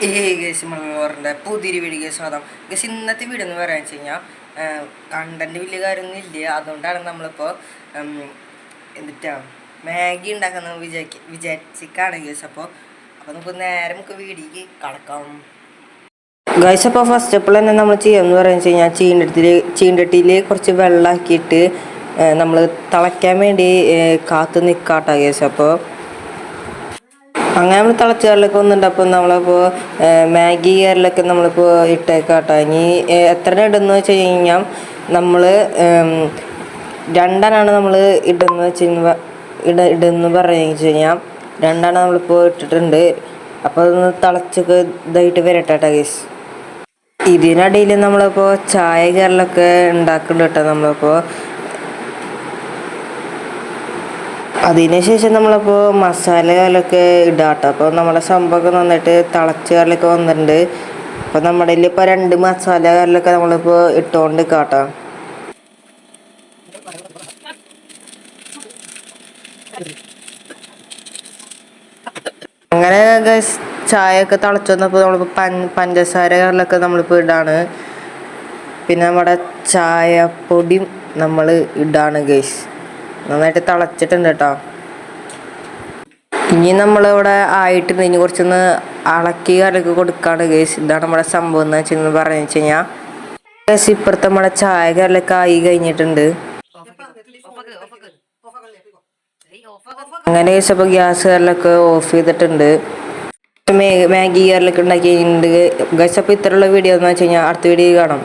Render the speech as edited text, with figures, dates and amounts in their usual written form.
Guys മലബാറിൻ്റെ പുതിയൊരു video സ്വാഗതം. ഗൈസ് ഇന്നത്തെ വീഡിയോ എന്ന് പറയാന്ന് വെച്ച് കഴിഞ്ഞാൽ കണ്ടന്റ് വലിയ കാര്യമൊന്നും ഇല്ല. അതുകൊണ്ടാണ് നമ്മളിപ്പോൾ എന്നിട്ടാ മാഗി ഉണ്ടാക്കുന്ന വിചാരിച്ചിട്ടാണ് ഗൈസ്. അപ്പോൾ നമുക്ക് നമുക്ക് വീഡിയോക്ക് കടക്കാം ഗൈസ്. അപ്പോൾ ഫസ്റ്റ് അപ്പോൾ തന്നെ നമ്മൾ ചെയ്യാമെന്ന് പറയുന്നത് വെച്ച് കഴിഞ്ഞാൽ ചീണ്ടട്ടിയിൽ കുറച്ച് വെള്ളമാക്കിയിട്ട് നമ്മൾ തിളയ്ക്കാൻ വേണ്ടി കാത്തു നിൽക്കാട്ടോ ഗൈസ്. അപ്പോൾ അങ്ങനെ നമ്മൾ തിളച്ച വെള്ളമൊക്കെ വന്നിട്ടുണ്ട്. അപ്പോൾ നമ്മളിപ്പോൾ മാഗി കയറിലൊക്കെ നമ്മളിപ്പോൾ ഇട്ടേക്കാട്ടോ. ഇനി എത്ര ഇടുന്നു വെച്ച് കഴിഞ്ഞാൽ നമ്മൾ രണ്ടെണ്ണമാണ് നമ്മൾ ഇടുന്നു ഇടുന്നു പറഞ്ഞു വെച്ച് കഴിഞ്ഞാൽ രണ്ടെണ്ണം നമ്മളിപ്പോൾ ഇട്ടിട്ടുണ്ട്. അപ്പോൾ അതൊന്ന് തിളച്ചൊക്കെ ഇതായിട്ട് വരട്ടെ ഗൈസ്. ഇതിനിടയിൽ നമ്മളിപ്പോൾ ചായ കയറിലൊക്കെ ഉണ്ടാക്കുന്നുണ്ട് കേട്ടോ. നമ്മളിപ്പോൾ അതിനുശേഷം നമ്മളിപ്പോൾ മസാലകളൊക്കെ ഇടാട്ടോ. അപ്പോൾ നമ്മുടെ സംഭവമൊക്കെ നന്നായിട്ട് തിളച്ച് കറിലൊക്കെ വന്നിട്ടുണ്ട്. അപ്പോൾ നമ്മുടെ ഇപ്പോൾ 2 മസാല കറിലൊക്കെ നമ്മളിപ്പോൾ ഇട്ടുകൊണ്ട് കാട്ടോ. അങ്ങനെ ചായയൊക്കെ തിളച്ച് വന്നപ്പോൾ നമ്മളിപ്പോൾ പഞ്ചസാര കറിലൊക്കെ നമ്മളിപ്പോൾ ഇടാണ്. പിന്നെ നമ്മുടെ ചായപ്പൊടിയും നമ്മൾ ഇടാണ് ഗൈസ്. നന്നായിട്ട് തിളച്ചിട്ടുണ്ട് കേട്ടോ. ഇനി നമ്മളിവിടെ ആയിട്ടുണ്ട്. ഇനി കുറച്ചൊന്ന് ഇളക്കി കലക്കി കൊടുക്കാണ് ഗൈസ്. ഇതാണ് നമ്മുടെ സംഭവം എന്ന് വെച്ച് പറഞ്ഞു വെച്ച് കഴിഞ്ഞാൽ ഗൈസ് ഇപ്പുറത്തെ നമ്മുടെ ചായ കലൊക്കെ ആയി കഴിഞ്ഞിട്ടുണ്ട്. അങ്ങനെ ഗൈസ് അപ്പോൾ ഗ്യാസ് കലൊക്കെ ഓഫ് ചെയ്തിട്ടുണ്ട്. മാഗി കറിലൊക്കെ ഉണ്ടാക്കിയിട്ടുണ്ട് ഗൈസ്. അപ്പോൾ ഇത്രയുള്ള വീഡിയോ എന്ന് വെച്ച് കഴിഞ്ഞാൽ അടുത്ത വീഡിയോ കാണാം.